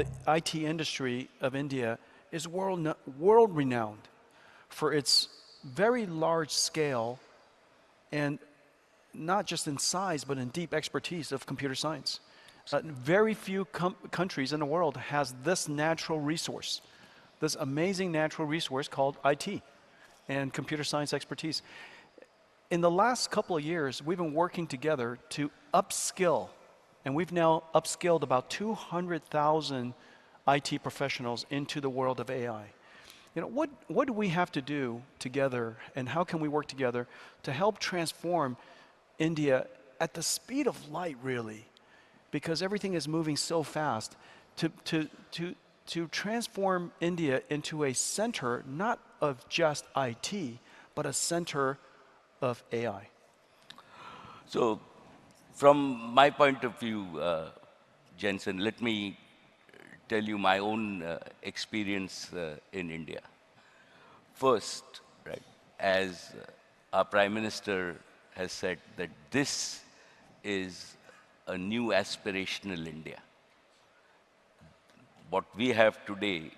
the IT industry of India is world renowned for its very large scale and not just in size, but in deep expertise of computer science. Very few countries in the world has this natural resource, this amazing natural resource called IT and computer science expertise. In the last couple of years, we've been working together to upskill, and we've now upskilled about 200,000 IT professionals into the world of AI. You know, what do we have to do together, and how can we work together to help transform India at the speed of light, really? Because everything is moving so fast, to transform India into a center, not of just IT, but a center of AI. So, from my point of view, Jensen, let me tell you my own experience in India. First, right, as our Prime Minister has said, that this is a new aspirational India. What we have today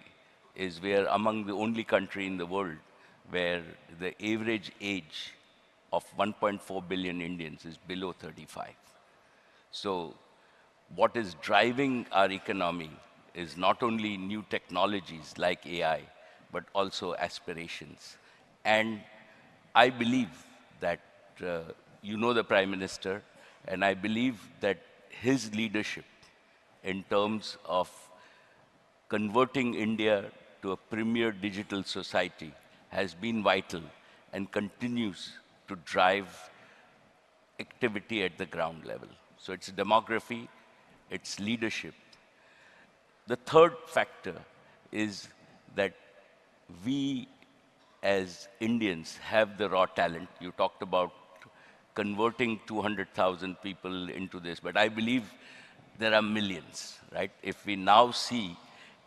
is we are among the only country in the world where the average age of 1.4 billion Indians is below 35. So what is driving our economy is not only new technologies like AI, but also aspirations. And I believe that, you know the Prime Minister, and I believe that his leadership in terms of converting India to a premier digital society has been vital and continues to drive activity at the ground level. So it's demography, it's leadership. The third factor is that we as Indians have the raw talent. You talked about converting 200,000 people into this, but I believe there are millions, right? If we now see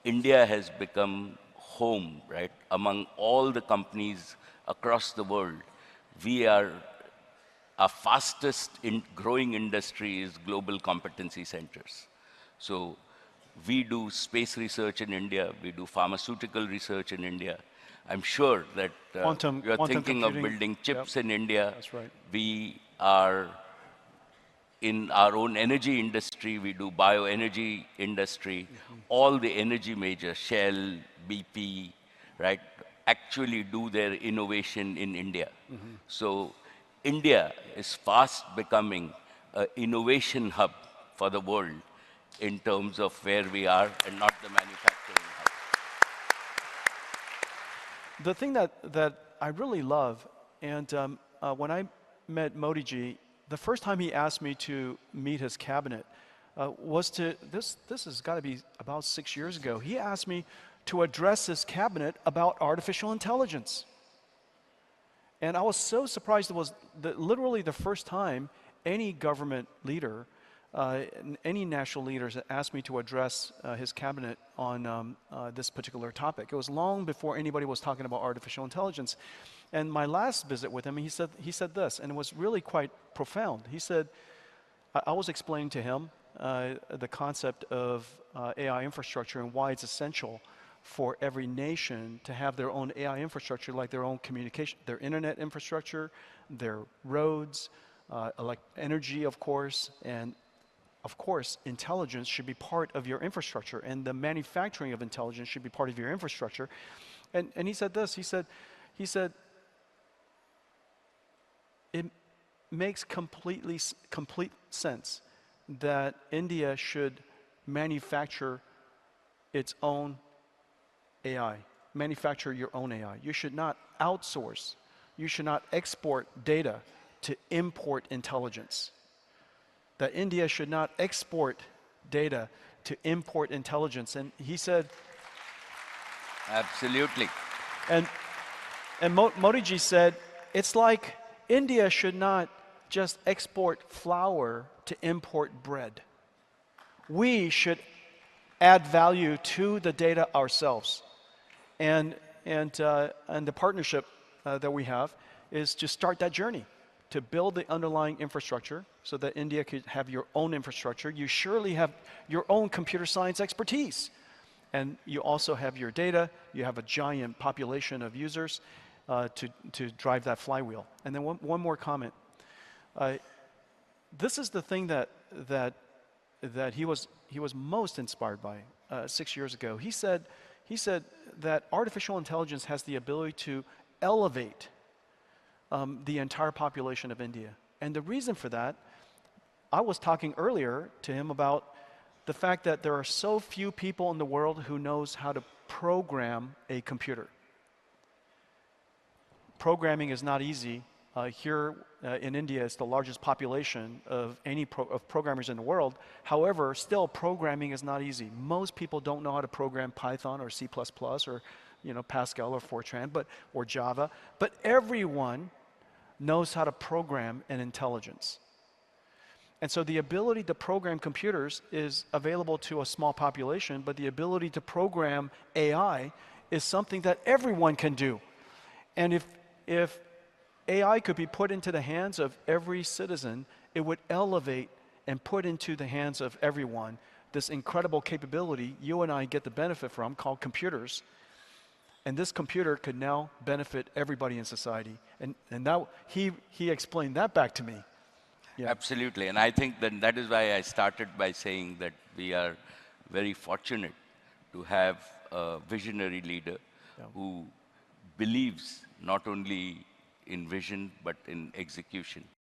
India has become home, right, among all the companies across the world, our fastest growing industry is global competency centers. So we do space research in India, we do pharmaceutical research in India. I'm sure that you're thinking of building chips in India. That's right. We are in our own energy industry, we do bioenergy industry. All the energy majors, Shell, BP, right, actually do their innovation in India. So India is fast becoming an innovation hub for the world in terms of where we are and not the manufacturing hub. The thing that I really love, and when I met Modi ji, the first time he asked me to meet his cabinet was this has got to be about 6 years ago. He asked me to address his cabinet about artificial intelligence. And I was so surprised. It was literally the first time any government leader, any national leaders asked me to address his cabinet on this particular topic. It was long before anybody was talking about artificial intelligence. And my last visit with him, he said this, and it was really quite profound. He said, I was explaining to him the concept of AI infrastructure and why it's essential for every nation to have their own AI infrastructure, like their own communication, their internet infrastructure, their roads, like energy, of course, and of course, intelligence should be part of your infrastructure, and the manufacturing of intelligence should be part of your infrastructure. And he said this, he said, it makes complete sense that India should manufacture its own AI, manufacture your own AI. You should not outsource. You should not export data to import intelligence. That India should not export data to import intelligence. And he said... Absolutely. And Modi ji said, it's like India should not just export flour to import bread. We should add value to the data ourselves. And the partnership that we have is to start that journey, to build the underlying infrastructure so that India could have your own infrastructure. You surely have your own computer science expertise. and you also have your data. You have a giant population of users to drive that flywheel. And then one more comment. This is the thing that he was most inspired by 6 years ago. He said that artificial intelligence has the ability to elevate the entire population of India. And the reason for that, I was talking earlier to him about the fact that there are so few people in the world who knows how to program a computer. Programming is not easy. Here in India, it's the largest population of of programmers in the world. However, still programming is not easy. Most people don't know how to program Python or C++ or Pascal or Fortran, or Java. But everyone knows how to program an intelligence. And so the ability to program computers is available to a small population, but the ability to program AI is something that everyone can do. And if AI could be put into the hands of every citizen, it would elevate and put into the hands of everyone this incredible capability you and I get the benefit from, called computers. And this computer could now benefit everybody in society. And now he explained that back to me. Yeah. Absolutely. And I think that is why I started by saying that we are very fortunate to have a visionary leader who believes not only in vision but in execution.